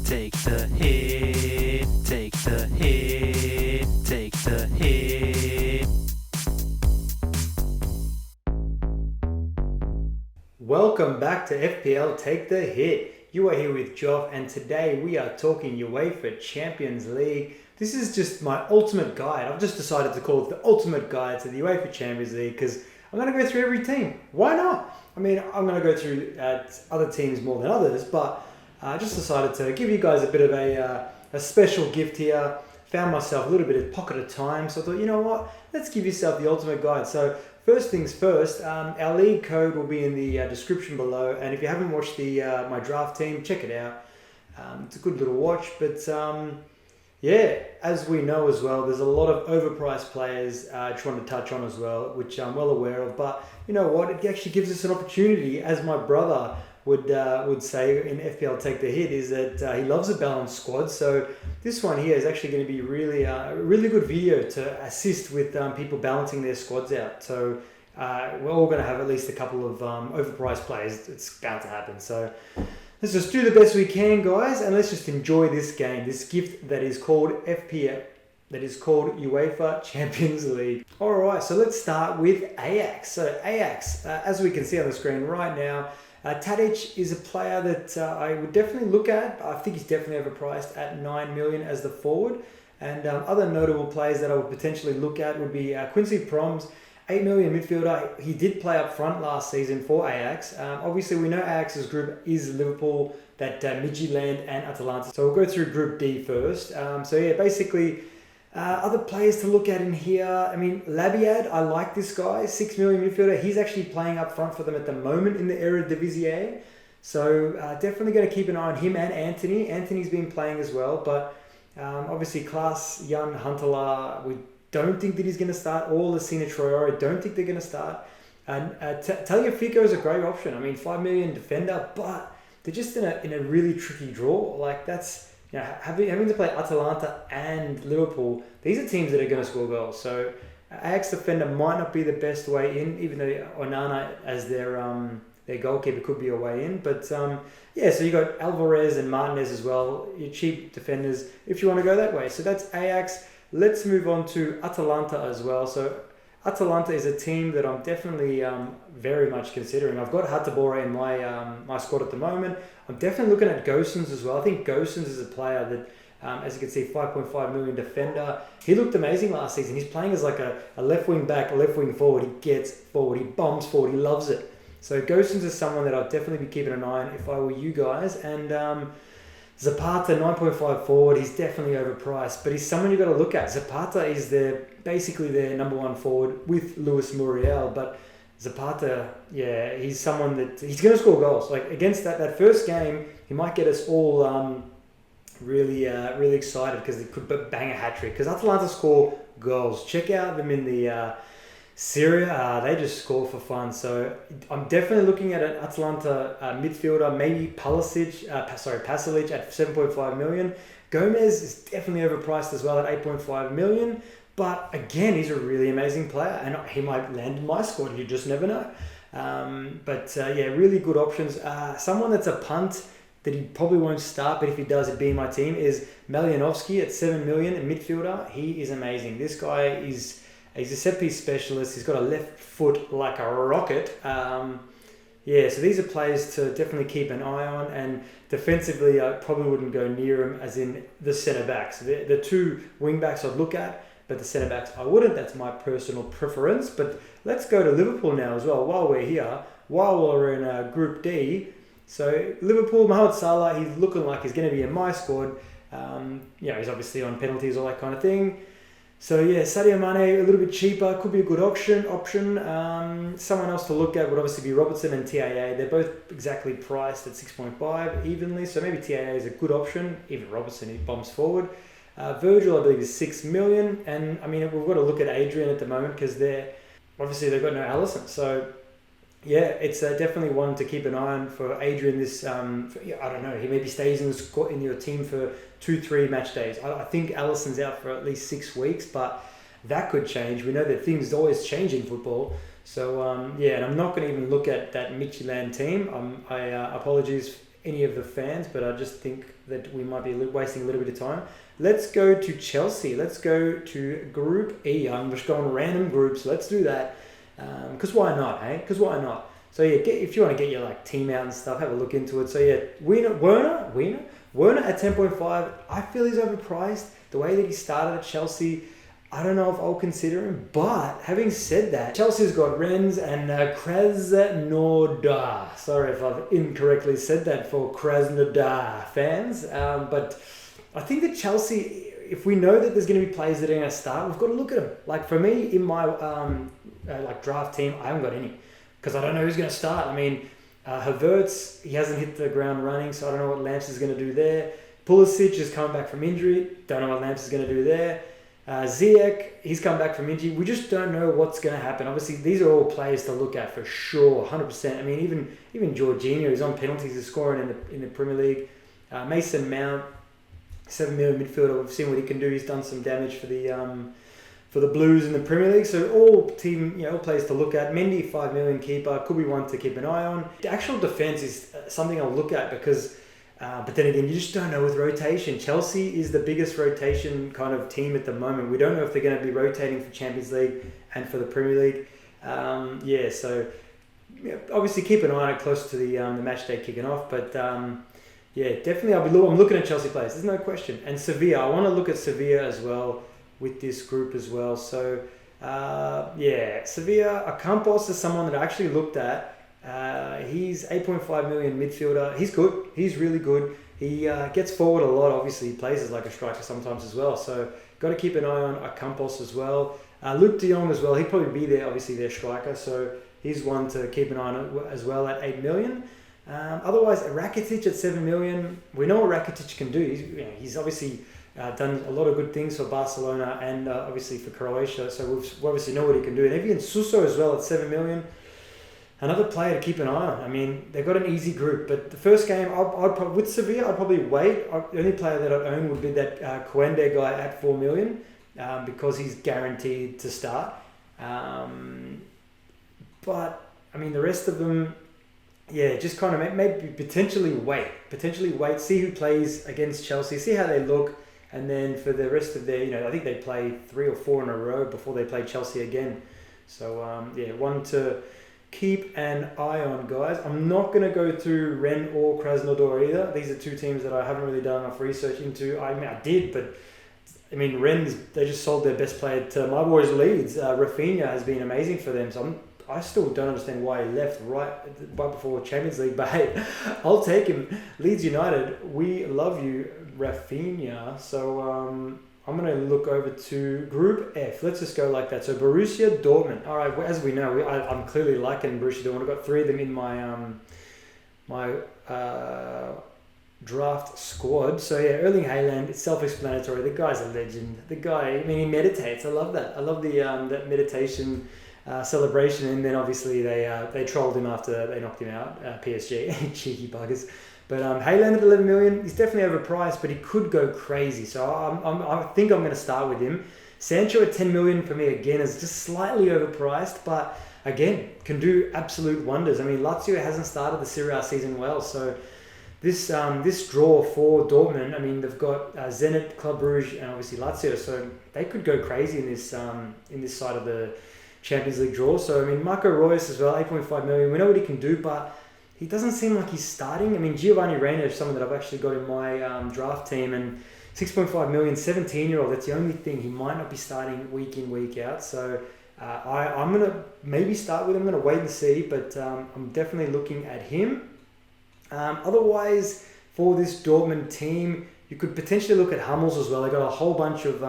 take the hit, take the hit, take the hit. Welcome back to FPL Take the Hit. You are here with Jov, and today we are talking UEFA Champions League. This is just my ultimate guide. I've just decided to call it the ultimate guide to the UEFA Champions League because I'm going to go through every team. Why not? I mean, I'm going to go through other teams more than others, but I just decided to give you guys a bit of a special gift here. Found myself a little bit of pocket of time, so I thought, you know what? Let's give yourself the ultimate guide. So first things first, our league code will be in the description below, and if you haven't watched my draft team, check it out. It's a good little watch, but yeah, as we know as well, there's a lot of overpriced players just want to touch on as well, which I'm well aware of. But you know what? It actually gives us an opportunity, as my brother would say in FPL Take the Hit, is that he loves a balanced squad. So this one here is actually going to be really a really good video to assist with people balancing their squads out. So we're all going to have at least a couple of overpriced players. It's bound to happen. So let's just do the best we can, guys, and let's just enjoy this game, this gift that is called FPL, that is called UEFA Champions League. All right, so let's start with Ajax. So Ajax, as we can see on the screen right now, Tadic is a player that I would definitely look at. I think he's definitely overpriced at 9 million as the forward. And other notable players that I would potentially look at would be Quincy Promes, 8 million midfielder. He did play up front last season for Ajax. Obviously, we know Ajax's group is Liverpool, that Midtjylland and Atalanta. So we'll go through Group D first. So yeah, basically, other players to look at in here. I mean, Labiad, I like this guy, 6 million midfielder. He's actually playing up front for them at the moment in the Eredivisie. So definitely going to keep an eye on him and Anthony. Anthony's been playing as well, but obviously Klaas Jan Huntelaar, we don't think that he's going to start. All the Sina Traore, don't think they're going to start. And Tagliafico is a great option. I mean, 5 million defender, but they're just in a really tricky draw. Like that's, you know, having to play Atalanta and Liverpool. These are teams that are going to score goals. So Ajax defender might not be the best way in, even though Onana as their goalkeeper could be a way in. But yeah, so you got Alvarez and Martinez as well. Your cheap defenders if you want to go that way. So that's Ajax. Let's move on to Atalanta as well. So Atalanta is a team that I'm definitely very much considering. I've got Hateboer in my squad at the moment. I'm definitely looking at Gosens as well. I think Gosens is a player that, as you can see, 5.5 million defender. He looked amazing last season. He's playing as like a left wing back, left wing forward. He gets forward, he bombs forward, he loves it. So Gosens is someone that I'll definitely be keeping an eye on if I were you guys. And Zapata, 9.5 forward, he's definitely overpriced, but he's someone you've got to look at. Zapata is basically their number one forward with Luis Muriel, but Zapata, yeah, he's someone that he's going to score goals. Like against that first game, he might get us all really excited because they could bang a hat trick. Because Atalanta score goals. Check out them in the Syria, they just score for fun. So I'm definitely looking at an Atalanta midfielder, maybe Pasalic at 7.5 million. Gomez is definitely overpriced as well at 8.5 million. But again, he's a really amazing player, and he might land in my squad. You just never know. Yeah, really good options. Someone that's a punt that he probably won't start, but if he does, it'd be in my team, is Malinovsky at 7 million, a midfielder. He is amazing. This guy he's a set-piece specialist. He's got a left foot like a rocket. Yeah, so these are players to definitely keep an eye on. And defensively, I probably wouldn't go near him, as in the centre-backs. The two wing-backs I'd look at, but the centre-backs I wouldn't. That's my personal preference. But let's go to Liverpool now as well, while we're here, while we're in Group D. So Liverpool, Mohamed Salah, he's looking like he's going to be in my squad. He's obviously on penalties, all that kind of thing. So yeah, Sadio Mane, a little bit cheaper, could be a good option. Someone else to look at would obviously be Robertson and TAA. They're both exactly priced at 6.5 evenly, so maybe TAA is a good option. Even Robertson, he bombs forward. Virgil, I believe, is 6 million. And I mean, we've got to look at Adrian at the moment because they've got no Alisson. So yeah, it's definitely one to keep an eye on for Adrian. I don't know, he maybe stays in your team for 2-3 match days. I think Alisson's out for at least 6 weeks, but that could change. We know that things always change in football. So and I'm not going to even look at that Midtjylland team. I apologies any of the fans, but I just think that we might be wasting a little bit of time. Let's go to Chelsea. Let's go to Group E. I'm just going random groups. Let's do that. Because why not, eh? Because why not? So yeah, if you want to get your like team out and stuff, have a look into it. So yeah, Werner at 10.5. I feel he's overpriced. The way that he started at Chelsea, I don't know if I'll consider him. But having said that, Chelsea's got Rennes and Krasnodar. Sorry if I've incorrectly said that for Krasnodar fans. But I think that Chelsea, if we know that there's going to be players that are going to start, we've got to look at them. Like for me, in my like draft team, I haven't got any because I don't know who's going to start. I mean, Havertz, he hasn't hit the ground running, so I don't know what Lamps is going to do there. Pulisic is coming back from injury. Don't know what Lamps is going to do there. Ziyech, he's come back from injury. We just don't know what's going to happen. Obviously, these are all players to look at for sure, 100%. I mean, even Jorginho, he's on penalties, he's scoring in the Premier League. Mason Mount, 7 million midfielder. We've seen what he can do. He's done some damage for the Blues in the Premier League. So all players to look at. Mendy, 5 million keeper, could be one to keep an eye on. The actual defense is something I'll look at because. But then again, you just don't know with rotation. Chelsea is the biggest rotation kind of team at the moment. We don't know if they're going to be rotating for Champions League and for the Premier League. So obviously keep an eye on it close to the match day kicking off. But definitely I'm looking at Chelsea players. There's no question. And Sevilla, I want to look at Sevilla as well with this group as well. So Sevilla, Ocampos is someone that I actually looked at. He's 8.5 million midfielder. He's good. He's really good. He gets forward a lot. Obviously, he plays as like a striker sometimes as well. So got to keep an eye on Ocampos as well. Luke de Jong as well. He'd probably be there. Obviously, their striker. So he's one to keep an eye on as well at 8 million. Otherwise, Rakitic at 7 million. We know what Rakitic can do. He's obviously done a lot of good things for Barcelona and obviously for Croatia. So we obviously know what he can do. And Evian Suso as well at 7 million. Another player to keep an eye on. I mean, they've got an easy group, but the first game, with Sevilla, I'd probably wait. The only player that I'd own would be that Koende guy at 4 million because he's guaranteed to start. But, I mean, the rest of them, just kind of maybe potentially wait, see who plays against Chelsea, see how they look, and then for the rest of their, I think they play 3 or 4 in a row before they play Chelsea again. So, one to keep an eye on, guys. I'm not going to go through Rennes or Krasnodar either. These are two teams that I haven't really done enough research into. I mean, I did, but I mean, Rennes, they just sold their best player to my boys Leeds. Rafinha has been amazing for them, so I still don't understand why he left right before Champions League, but hey, I'll take him. Leeds United, we love you, Rafinha. So I'm going to look over to Group F. Let's just go like that. So Borussia Dortmund. All right, as we know, I'm clearly liking Borussia Dortmund. I've got 3 of them in my draft squad. So Erling Haaland, it's self-explanatory. The guy's a legend. The guy, he meditates. I love that. I love the that meditation celebration. And then obviously they trolled him after they knocked him out, PSG. Cheeky buggers. But Haaland at 11 million, he's definitely overpriced, but he could go crazy. So I think I'm going to start with him. Sancho at 10 million for me, again, is just slightly overpriced, but again, can do absolute wonders. I mean, Lazio hasn't started the Serie A season well, so this draw for Dortmund, I mean, they've got Zenit, Club Brugge, and obviously Lazio, so they could go crazy in this side of the Champions League draw. So, I mean, Marco Reus as well, 8.5 million. We know what he can do, but he doesn't seem like he's starting. I mean, Giovanni Reina is someone that I've actually got in my draft team, and 6.5 million, 17-year-old, that's the only thing. He might not be starting week in, week out. So I'm going to maybe start with him. I'm going to wait and see, but I'm definitely looking at him. Otherwise, for this Dortmund team, you could potentially look at Hummels as well. They got a whole bunch of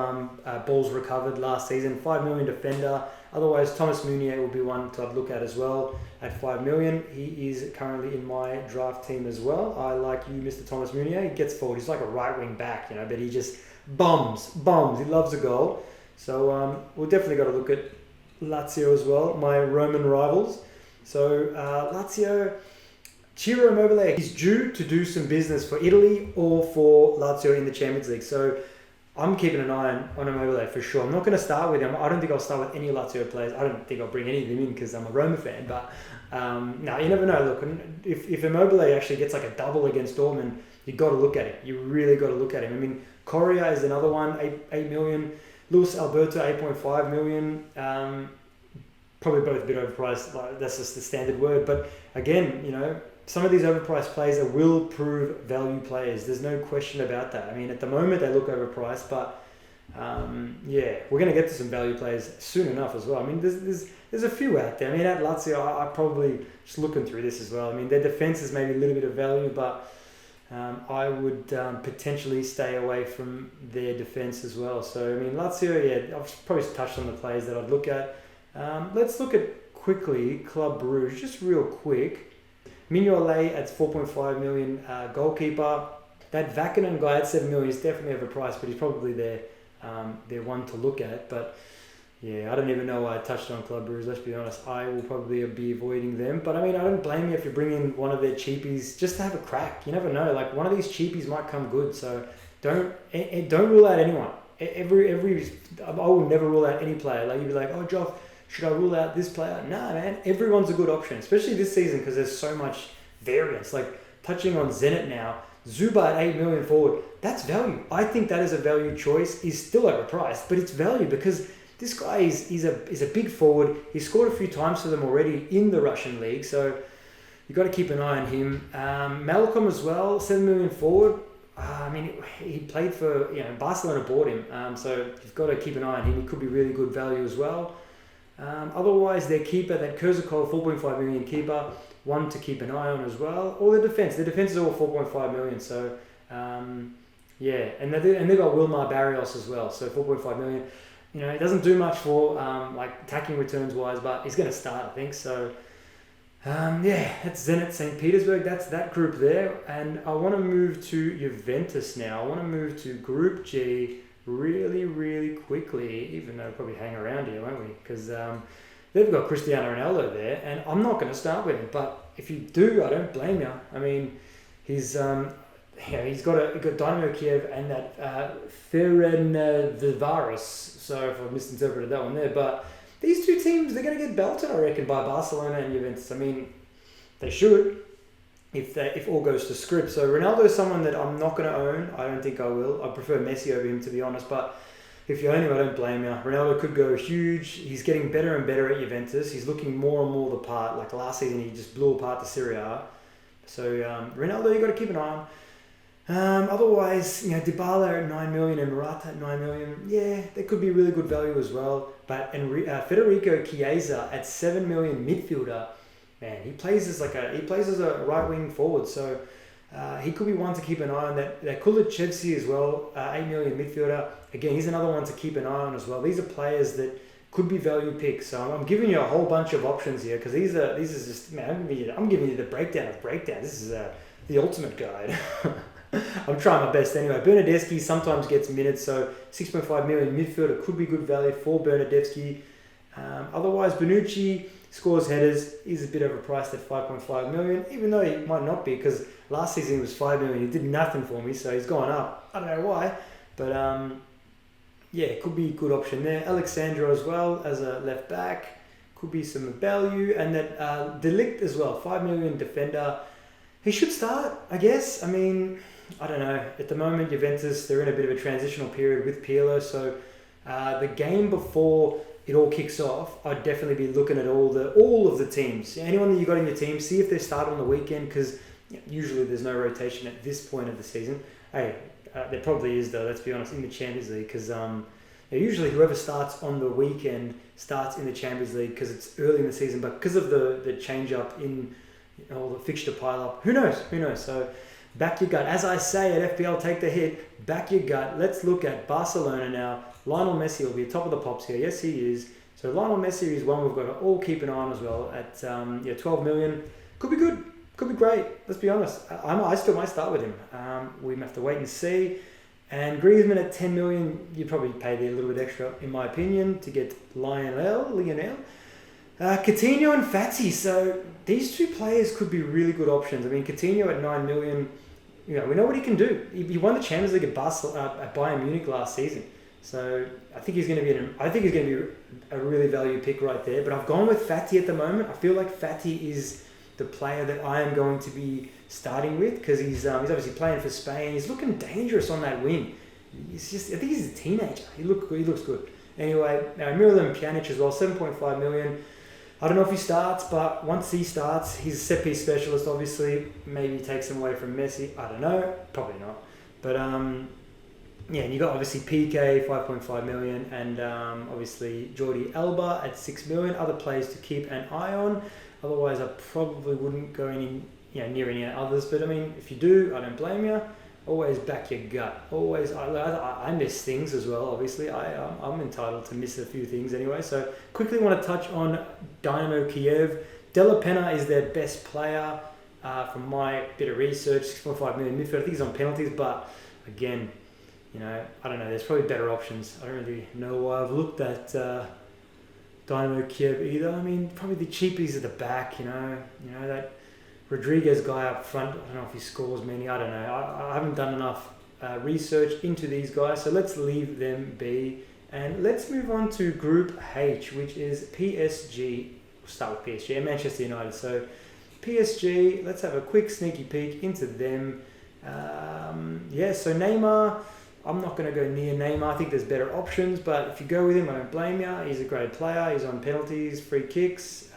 balls recovered last season, 5 million defender. Otherwise, Thomas Meunier will be one to look at as well at 5 million. He is currently in my draft team as well. I like you, Mr. Thomas Meunier. He gets forward. He's like a right wing back, but he just bombs. He loves a goal. So we've definitely got to look at Lazio as well, my Roman rivals. So Lazio, Ciro Immobile, he's due to do some business for Italy or for Lazio in the Champions League. So I'm keeping an eye on Immobile for sure. I'm not going to start with him. I don't think I'll start with any Lazio players. I don't think I'll bring any of them in because I'm a Roma fan. But no, you never know. Look, if Immobile actually gets like a double against Dortmund, you got to look at him. You really got to look at him. I mean, Correa is another one, 8 million. Luis Alberto, 8.5 million. Probably both a bit overpriced. Like, that's just the standard word. But again, some of these overpriced players will prove value players. There's no question about that. I mean, at the moment they look overpriced, but we're going to get to some value players soon enough as well. I mean, there's a few out there. I mean, at Lazio, I probably just looking through this as well. I mean, their defense is maybe a little bit of value, but I would potentially stay away from their defense as well. So, I mean, Lazio, I've probably touched on the players that I'd look at. Let's look at quickly Club Brugge, just real quick. Mignolet at 4.5 million, goalkeeper. That Vakinen guy at 7 million is definitely overpriced, but he's probably their one to look at. But yeah, I don't even know why I touched on Club Brugge. Let's be honest, I will probably be avoiding them. But I mean, I don't blame you if you bring in one of their cheapies just to have a crack. You never know. Like, one of these cheapies might come good. So don't rule out anyone. I will never rule out any player. Like, you'd be like, oh, Joff, should I rule out this player? Nah, man. Everyone's a good option, especially this season because there's so much variance. Like, touching on Zenit now, Zuba at 8 million forward, that's value. I think that is a value choice. He's still overpriced, but it's value because this guy is a big forward. He's scored a few times for them already in the Russian league, so you've got to keep an eye on him. Malcolm as well, 7 million forward. I mean, he played for, Barcelona bought him, so you've got to keep an eye on him. He could be really good value as well. Otherwise, their keeper, that Kurzakov, 4.5 million keeper, one to keep an eye on as well. Or the defense. The defense is all 4.5 million. So, and they've got Wilmar Barrios as well. So 4.5 million. He doesn't do much for attacking returns wise, but he's going to start, I think. So, that's Zenit St. Petersburg. That's that group there. And I want to move to Juventus now. I want to move to Group G really, really quickly, even though we'll probably hang around here, won't we? Because they've got Cristiano Ronaldo there, and I'm not going to start with him. But if you do, I don't blame you. I mean, he's got Dynamo Kiev and that Ferencváros. So if I misinterpreted that one there, but these two teams, they're going to get belted, I reckon, by Barcelona and Juventus. I mean, they should, if all goes to script. So Ronaldo is someone that I'm not going to own. I don't think I will. I prefer Messi over him, to be honest. But if you own him, I don't blame you. Ronaldo could go huge. He's getting better and better at Juventus. He's looking more and more the part. Like last season, he just blew apart the Serie A. So Ronaldo, you got to keep an eye on. Otherwise, Dybala at 9 million and Morata at 9 million. Yeah, they could be really good value as well. But Federico Chiesa at 7 million midfielder, man, he plays as a right wing forward. So he could be one to keep an eye on. That Kulichevsky as well, 8 million midfielder. Again, he's another one to keep an eye on as well. These are players that could be value picks. So I'm giving you a whole bunch of options here because these are just, man, I'm giving you the breakdown of breakdown. This is the ultimate guide. I'm trying my best anyway. Bernardeschi sometimes gets minutes, so 6.5 million midfielder could be good value for Bernardeschi. Otherwise, Bonucci scores headers, is a bit overpriced at 5.5 million, even though he might not be because last season he was 5 million. He did nothing for me, so he's gone up. I don't know why, but it could be a good option there. Alexandro as well as a left back could be some value, and that Delict as well, 5 million defender. He should start, I guess. I mean, I don't know. At the moment, Juventus, they're in a bit of a transitional period with Pirlo. So the game before it all kicks off, I'd definitely be looking at all of the teams. Anyone that you got in your team, see if they start on the weekend because usually there's no rotation at this point of the season. Hey, there probably is though. Let's be honest, in the Champions League because usually whoever starts on the weekend starts in the Champions League because it's early in the season. But because of the change up in the fixture pile up, who knows? So. Back your gut. As I say at FPL, take the hit. Back your gut. Let's look at Barcelona now. Lionel Messi will be top of the pops here. Yes, he is. So Lionel Messi is one we've got to all keep an eye on as well. At 12 million. Could be good. Could be great. Let's be honest. I still might start with him. We have to wait and see. And Griezmann at 10 million. You probably pay there a little bit extra, in my opinion, to get Lionel. Coutinho and Fati. So these two players could be really good options. I mean, Coutinho at 9 million. We know what he can do. He won the Champions League at Bayern Munich last season. So I think he's going to be a really value pick right there. But I've gone with Fati at the moment. I feel like Fati is the player that I am going to be starting with, because he's obviously playing for Spain. He's looking dangerous on that wing. I think he's a teenager. He looks good. Anyway, Miralem Pjanic as well, 7.5 million. I don't know if he starts, but once he starts, he's a set-piece specialist, obviously. Maybe he takes him away from Messi. I don't know. Probably not. But, yeah, and you got obviously PK, 5.5 million, and obviously Jordi Alba at 6 million. Other players to keep an eye on. Otherwise, I probably wouldn't go near any others. But, I mean, if you do, I don't blame you. Always back your gut. Always, I miss things as well. Obviously, I'm entitled to miss a few things anyway. So quickly want to touch on Dynamo Kiev. Della Penna is their best player from my bit of research. 6.5 million midfield. I think he's on penalties, but again, I don't know. There's probably better options. I don't really know why I've looked at Dynamo Kiev either. I mean, probably the cheapies at the back. That Rodriguez guy up front, I don't know if he scores many, I don't know. I haven't done enough research into these guys, so let's leave them be. And let's move on to Group H, which is PSG. We'll start with PSG and Manchester United. So PSG, let's have a quick sneaky peek into them. So Neymar, I'm not going to go near Neymar. I think there's better options, but if you go with him, I don't blame you. He's a great player. He's on penalties, free kicks.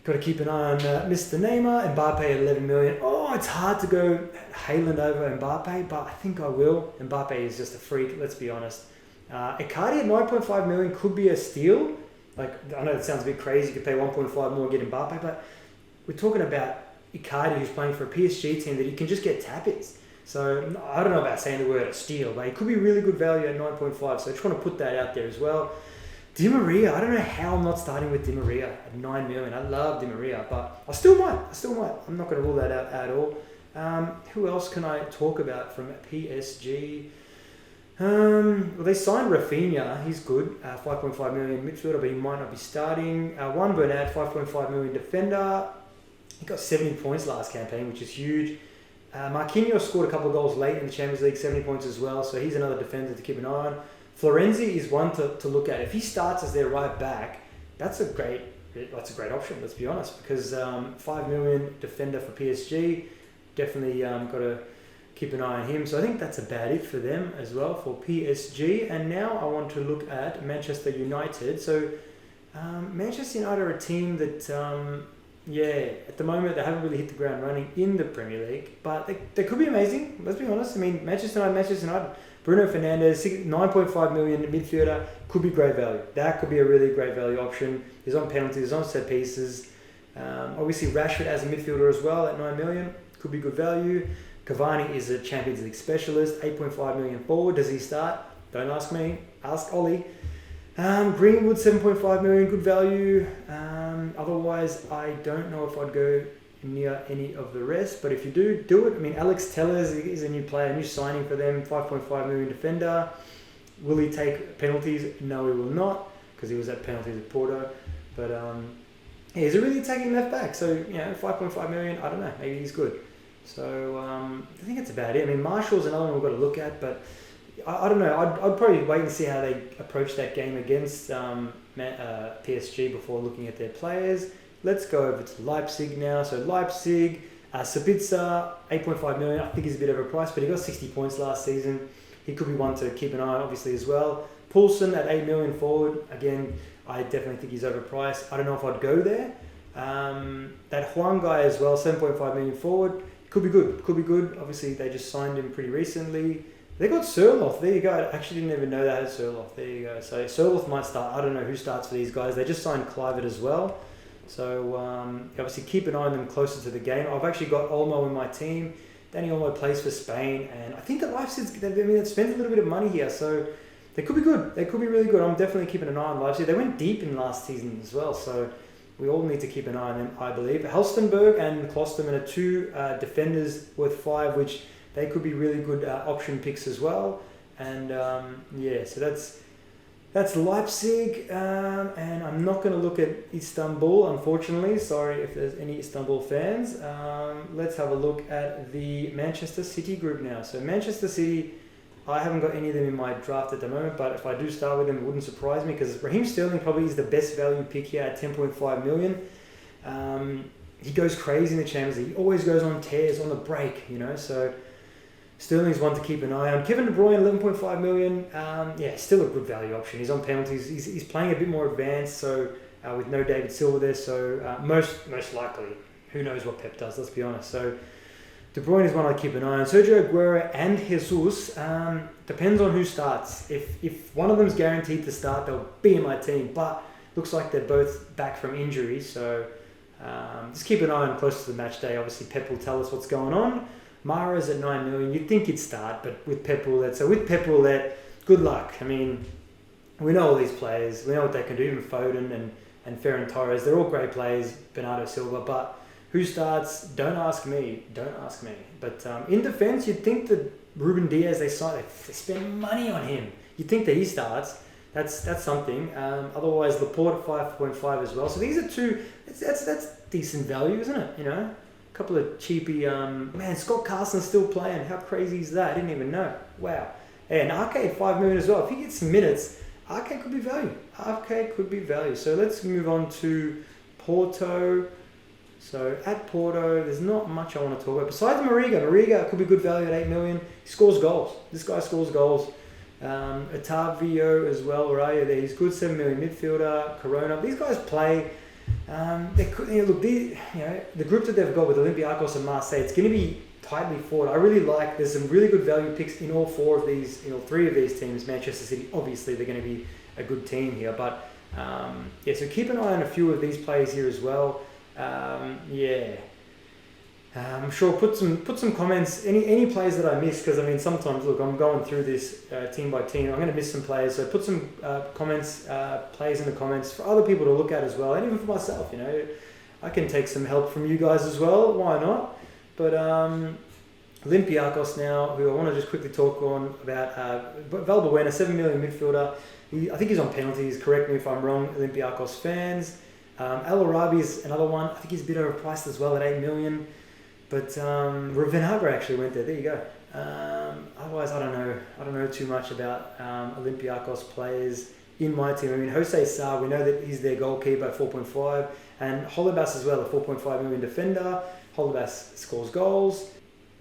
Got to keep an eye on Mr. Neymar. Mbappe at 11 million. Oh, it's hard to go Haaland over Mbappe, but I think I will. Mbappe is just a freak, let's be honest. Icardi at 9.5 million could be a steal. Like, I know it sounds a bit crazy. You could pay 1.5 more and get Mbappe, but we're talking about Icardi, who's playing for a PSG team that you can just get tap-ins. So I don't know about saying the word a steal, but it could be really good value at 9.5. So I just want to put that out there as well. Di Maria, I don't know how I'm not starting with Di Maria at 9 million. I love Di Maria, but I still might. I'm not going to rule that out at all. Who else can I talk about from PSG? They signed Rafinha. He's good. 5.5 million midfielder, but he might not be starting. Juan Bernat, 5.5 million defender. He got 70 points last campaign, which is huge. Marquinhos scored a couple of goals late in the Champions League, 70 points as well. So he's another defender to keep an eye on. Florenzi is one to look at. If he starts as their right back, that's a great option, let's be honest, because 5 million defender for PSG, definitely got to keep an eye on him. So I think that's about it for them as well, for PSG. And now I want to look at Manchester United. So Manchester United are a team that, at the moment they haven't really hit the ground running in the Premier League, but they could be amazing, let's be honest. I mean, Manchester United, Bruno Fernandes, 9.5 million midfielder, could be great value. That could be a really great value option. He's on penalties, he's on set pieces. Obviously, Rashford as a midfielder as well at 9 million, could be good value. Cavani is a Champions League specialist, 8.5 million forward. Does he start? Don't ask me, ask Ollie. Greenwood, 7.5 million, good value. Otherwise, I don't know if I'd go near any of the rest, but if you do it. I mean, Alex Tellers is a new player, a new signing for them, 5.5 million defender. Will he take penalties? No, he will not, because he was at penalties at Porto. But he's a really attacking left back, so 5.5 million, I don't know, maybe he's good. So I think that's about it. I mean, Marshall's another one we've got to look at, but I don't know. I'd probably wait and see how they approach that game against PSG before looking at their players. Let's go over to Leipzig now. So Leipzig, Sabitzer, 8.5 million. I think he's a bit of a price, but he got 60 points last season. He could be one to keep an eye on, obviously, as well. Poulsen at 8 million forward. Again, I definitely think he's overpriced. I don't know if I'd go there. That Huang guy as well, 7.5 million forward. Could be good. Obviously, they just signed him pretty recently. They got Sørloth. There you go. I actually didn't even know they had Sørloth. There you go. So Sørloth might start. I don't know who starts for these guys. They just signed Kluivert as well. So obviously keep an eye on them closer to the game. I've actually got Olmo in my team. Danny Olmo plays for Spain, and I think that Leipzig, they've spent a little bit of money here, so they could be good. They could be really good. I'm definitely keeping an eye on Leipzig. They went deep in last season as well, so we all need to keep an eye on them, I believe. Halstenberg and Klosterman are two defenders worth 5, which they could be really good option picks as well. And so that's Leipzig, and I'm not going to look at Istanbul, unfortunately. Sorry if there's any Istanbul fans. Let's have a look at the Manchester City group now. So Manchester City, I haven't got any of them in my draft at the moment, but if I do start with them, it wouldn't surprise me, because Raheem Sterling probably is the best value pick here at 10.5 million. He goes crazy in the Champions League. He always goes on tears on the break, so Sterling's one to keep an eye on. Kevin De Bruyne, 11.5 million. Still a good value option. He's on penalties. He's playing a bit more advanced, so with no David Silva there, so most likely, who knows what Pep does, let's be honest. So De Bruyne is one I keep an eye on. Sergio Aguero and Jesus, depends on who starts. If one of them's guaranteed to start, they'll be in my team, but looks like they're both back from injury, so just keep an eye on close to the match day. Obviously, Pep will tell us what's going on. Mara's at 9 million. You'd think he'd start, but with Pep Roulette. So with Pep Roulette, good luck. I mean, we know all these players. We know what they can do. Even Foden and Ferran Torres, they're all great players. Bernardo Silva, but who starts? Don't ask me. Don't ask me. But in defence, you'd think that Ruben Diaz, they spend money on him. You'd think that he starts. That's something. Otherwise, Laporte at 5.5 as well. So these are two. That's decent value, isn't it? A couple of cheapy. Man, Scott Carson's still playing. How crazy is that? I didn't even know. Wow. And Arcade 5 million as well. If he gets some minutes, Arcade could be value. Arcade could be value. So let's move on to Porto. So at Porto, there's not much I want to talk about. Besides Mariga. Mariga could be good value at 8 million. He scores goals. This guy scores goals. Otavio as well. Raya there. He's good. 7 million midfielder. Corona. These guys play. They could, the group that they've got with Olympiacos and Marseille, it's going to be tightly fought. I really like. There's some really good value picks in all three of these teams. Manchester City, obviously, they're going to be a good team here, but so keep an eye on a few of these players here as well. I'm sure put some comments. Any players that I missed, because sometimes I'm going through this team by team. I'm going to miss some players, so put some comments, players in the comments for other people to look at as well, and even for myself. I can take some help from you guys as well. Why not? But Olympiacos now, who I want to just quickly talk on about. Valbuena, 7 million midfielder. I think he's on penalties. Correct me if I'm wrong, Olympiacos fans. El Arabi is another one. I think he's a bit overpriced as well at 8 million. But Vinagre actually went there. There you go. Otherwise, I don't know too much about Olympiacos players in my team. Jose Sarr, we know that he's their goalkeeper at 4.5, and Holebas as well, a 4.5 million defender. Holebas scores goals.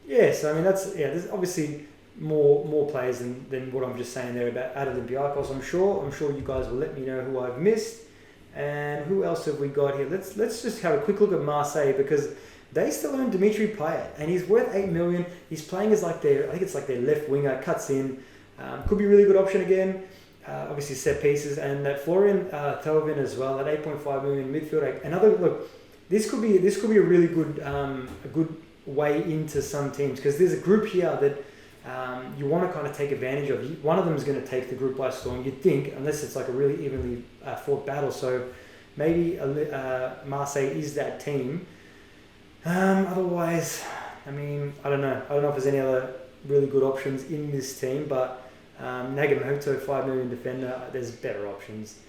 Yes, there's obviously more players than what I'm just saying there about at Olympiacos. I'm sure you guys will let me know who I've missed. And who else have we got here? Let's just have a quick look at Marseille, because they still own Dimitri Payet, and he's worth 8 million. He's playing as their left winger, cuts in, could be a really good option again. Obviously set pieces, and that Florian Thauvin as well at 8.5 million midfielder. Another look. This could be a really good a good way into some teams, because there's a group here that you want to kind of take advantage of. One of them is going to take the group by storm, you'd think, unless it's like a really evenly fought battle. So maybe Marseille is that team. Otherwise, I don't know. I don't know if there's any other really good options in this team, but Nagamoto, 5 million defender, there's better options.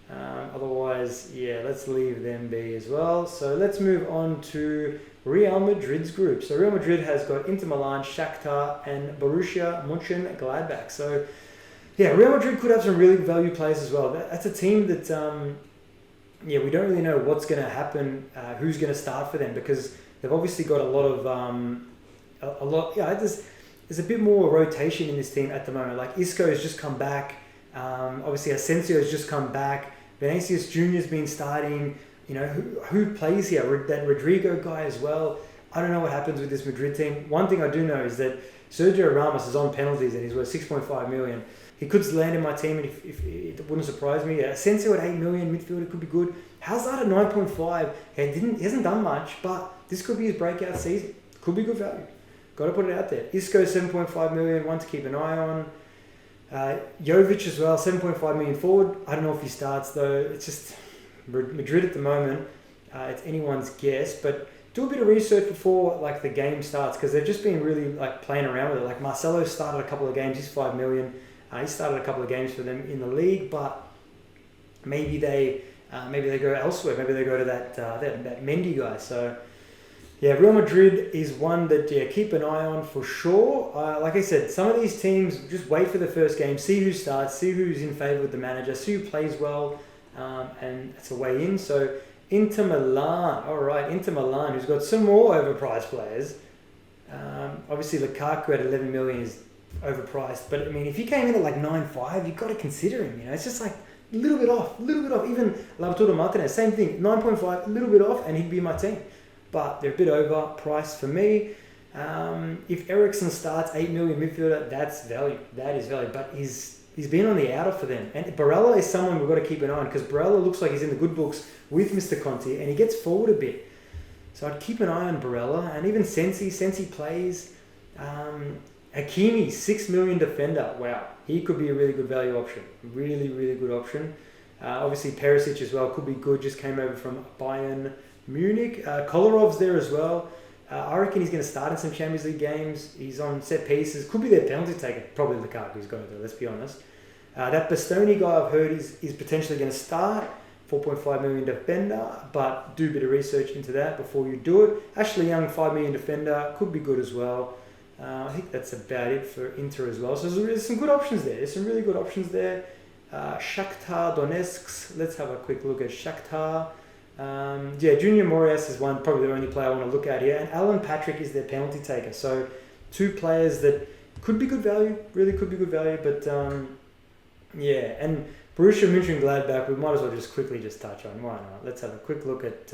Otherwise, let's leave them be as well. So let's move on to Real Madrid's group. So Real Madrid has got Inter Milan, Shakhtar, and Borussia Mönchengladbach. So Real Madrid could have some really value players as well. That's a team that we don't really know what's going to happen, who's going to start for them, because they've obviously got a lot of there's a bit more rotation in this team at the moment. Like Isco has just come back, obviously Asensio has just come back, Vinicius Junior's been starting. Who plays here? That Rodrigo guy as well. I don't know what happens with this Madrid team. One thing I do know is that Sergio Ramos is on penalties and he's worth 6.5 million. He could land in my team, and if it wouldn't surprise me. Asensio at 8 million, midfielder could be good. Hazard at 9.5. He hasn't done much, but this could be his breakout season. Could be good value. Got to put it out there. Isco 7.5 million, one to keep an eye on. Jovic as well, 7.5 million forward. I don't know if he starts though. It's just Madrid at the moment. It's anyone's guess, but do a bit of research before the game starts, because they've just been really playing around with it. Like Marcelo started a couple of games. He's 5 million. He started a couple of games for them in the league, but maybe they go elsewhere. Maybe they go to that Mendy guy. So Real Madrid is one that keep an eye on for sure. Like I said, some of these teams, just wait for the first game, see who starts, see who's in favour with the manager, see who plays well, and it's a way in. So Inter Milan. All right, Inter Milan, who's got some more overpriced players. Obviously, Lukaku at 11 million is overpriced, but I mean, if he came in at like 9.5, you've got to consider him. It's just like a little bit off. Even Lautaro Martinez, same thing, 9.5, a little bit off, and he'd be my team. But they're a bit overpriced for me. If Eriksen starts, 8 million midfielder, that's value. That is value. But he's been on the outer for them. And Barella is someone we've got to keep an eye on because Barella looks like he's in the good books with Mr. Conte and he gets forward a bit. So I'd keep an eye on Barella and even Sensi. Sensi plays. Hakimi, 6 million defender. Wow. He could be a really good value option. Really, really good option. Obviously Perisic as well could be good. Just came over from Bayern Munich. Kolarov's there as well. I reckon he's going to start in some Champions League games. He's on set pieces. Could be their penalty taker. Probably Lukaku's going to, let's be honest. That Bastoni guy I've heard is potentially going to start. 4.5 million defender. But do a bit of research into that before you do it. Ashley Young, 5 million defender. Could be good as well. I think that's about it for Inter as well. So there's some good options there. There's some really good options there. Shakhtar Donetsk. Let's have a quick look at Shakhtar. Junior Morias is probably the only player I want to look at here, and Alan Patrick is their penalty taker. So 2 players that could be good value, really could be good value. But and Borussia Mönchengladbach, we might as well just quickly touch on. Why not? Let's have a quick look at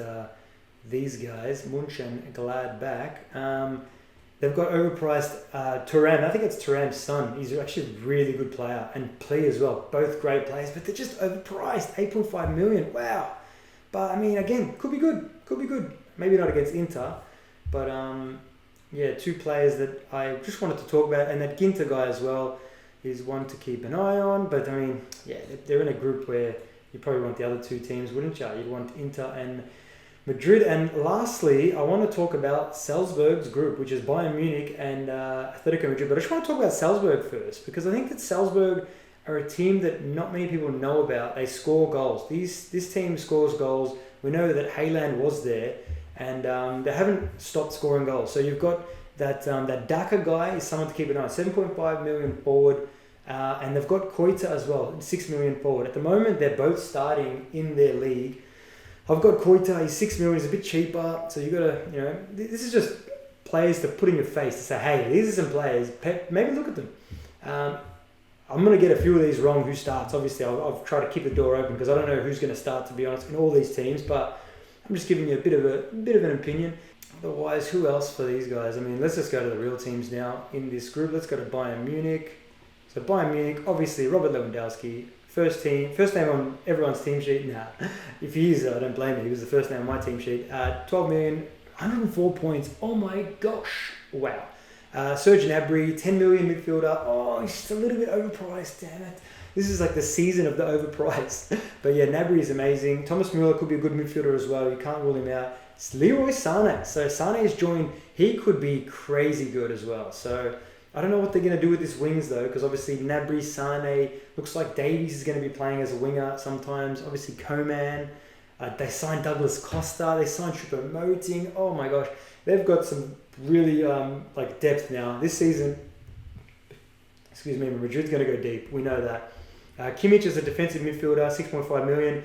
these guys. Mönchengladbach. They've got overpriced Thuram. I think it's Thuram's son. He's actually a really good player, and Plea as well. Both great players, but they're just overpriced. 8.5 million. Wow. But I mean, again, could be good. Maybe not against Inter, but 2 players that I just wanted to talk about, and that Ginter guy as well is one to keep an eye on. But I mean, they're in a group where you probably want the other 2 teams, wouldn't you? You'd want Inter and Madrid. And lastly, I want to talk about Salzburg's group, which is Bayern Munich and Atletico Madrid. But I just want to talk about Salzburg first because I think that Salzburg are a team that not many people know about. They score goals. This team scores goals. We know that Haaland was there, and they haven't stopped scoring goals. So you've got that Daka guy is someone to keep an eye on. 7.5 million forward, and they've got Koita as well, 6 million forward. At the moment, they're both starting in their league. I've got Koita. He's 6 million. He's a bit cheaper. So you got to, this is just players to put in your face to say, hey, these are some players. Maybe look at them. I'm going to get a few of these wrong who starts. Obviously, I've tried to keep the door open because I don't know who's going to start, to be honest, in all these teams. But I'm just giving you a bit of an opinion. Otherwise, who else for these guys? I mean, let's just go to the real teams now in this group. Let's go to Bayern Munich. So Bayern Munich, obviously, Robert Lewandowski, first name on everyone's team sheet. Nah, if he is, I don't blame him. He was the first name on my team sheet. 12 million, 104 points. Oh my gosh. Wow. Serge Gnabry, 10 million midfielder. Oh, he's just a little bit overpriced, damn it. This is like the season of the overpriced. But Gnabry is amazing. Thomas Müller could be a good midfielder as well. You can't rule him out. It's Leroy Sané. So Sané's joined. He could be crazy good as well. So I don't know what they're going to do with this wings though, because obviously Gnabry, Sané, looks like Davies is going to be playing as a winger sometimes. Obviously Coman. They signed Douglas Costa. They signed Choupo-Moting. Oh my gosh. They've got some really depth now. This season, Madrid's going to go deep. We know that. Kimmich is a defensive midfielder, 6.5 million.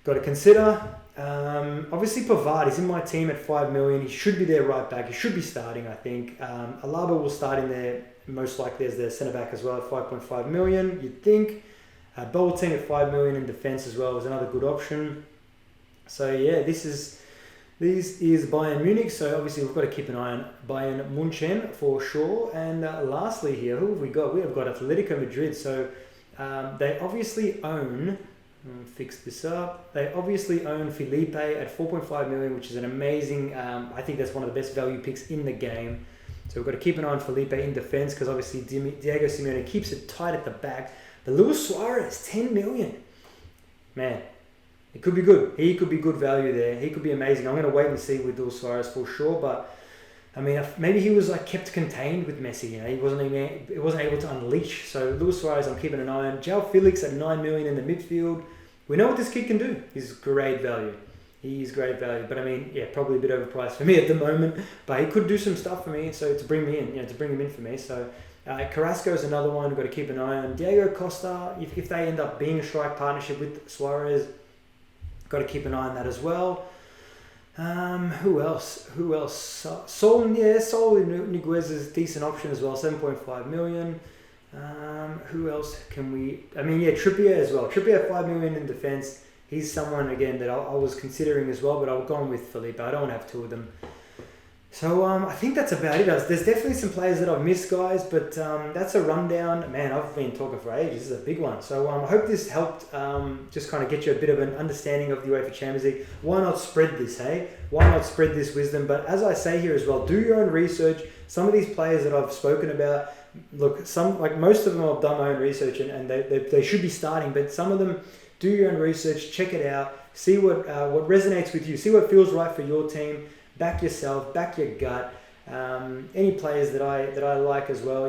Got to consider. Obviously, Pavard is in my team at 5 million. He should be there right back. He should be starting, I think. Alaba will start in there most likely as their centre-back as well at 5.5 million, you'd think. Boateng at 5 million in defence as well is another good option. So, this is Bayern Munich, so obviously we've got to keep an eye on Bayern München for sure. And lastly here, who have we got? We have got Atletico Madrid. So they obviously own, fix this up, they obviously own Felipe at 4.5 million, which is an amazing, I think that's one of the best value picks in the game. So we've got to keep an eye on Felipe in defence because obviously Diego Simeone keeps it tight at the back. But Luis Suarez, 10 million. Man. It could be good. He could be good value there. He could be amazing. I'm going to wait and see with Luis Suarez for sure. But I mean, maybe he was kept contained with Messi. He wasn't able to unleash. So Luis Suarez, I'm keeping an eye on. João Felix at 9 million in the midfield. We know what this kid can do. He's great value. He's great value. But I mean, probably a bit overpriced for me at the moment. But he could do some stuff for me. So to bring me in, to bring him in for me. So Carrasco is another one we've got to keep an eye on. Diego Costa, if they end up being a strike partnership with Suarez. Got to keep an eye on that as well. Who else? Saul Niguez is a decent option as well, 7.5 million. Who else can we... Trippier as well. Trippier, 5 million in defence. He's someone, again, that I was considering as well, but I've gone with Felipe. I don't want to have two of them. So I think that's about it. There's definitely some players that I've missed, guys, but that's a rundown. Man, I've been talking for ages. This is a big one. So I hope this helped just kind of get you a bit of an understanding of the UEFA Champions League. Why not spread this, hey? Why not spread this wisdom? But as I say here as well, do your own research. Some of these players that I've spoken about, look, most of them I've done my own research and they should be starting, but some of them, do your own research, check it out, see what resonates with you, see what feels right for your team. Back yourself, back your gut. Any players that I like as well,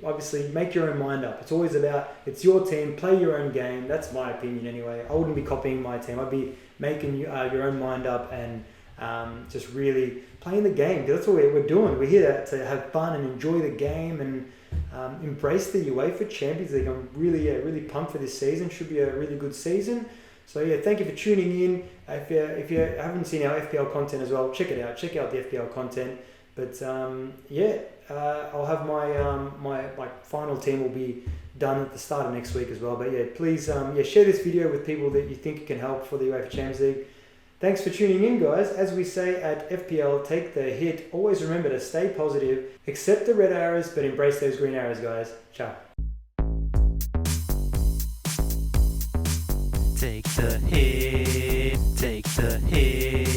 obviously make your own mind up. It's always about, it's your team, play your own game. That's my opinion anyway. I wouldn't be copying my team. I'd be making your own mind up and just really playing the game. Because that's what we're doing. We're here to have fun and enjoy the game and embrace the UEFA Champions League. I'm really pumped for this season. Should be a really good season. So yeah, thank you for tuning in. If you haven't seen our FPL content as well, check it out. Check out the FPL content. But I'll have my final team will be done at the start of next week as well. But yeah, please share this video with people that you think can help for the UEFA Champions League. Thanks for tuning in, guys. As we say at FPL, take the hit. Always remember to stay positive, accept the red arrows, but embrace those green arrows, guys. Ciao. Take the hit, take the hit.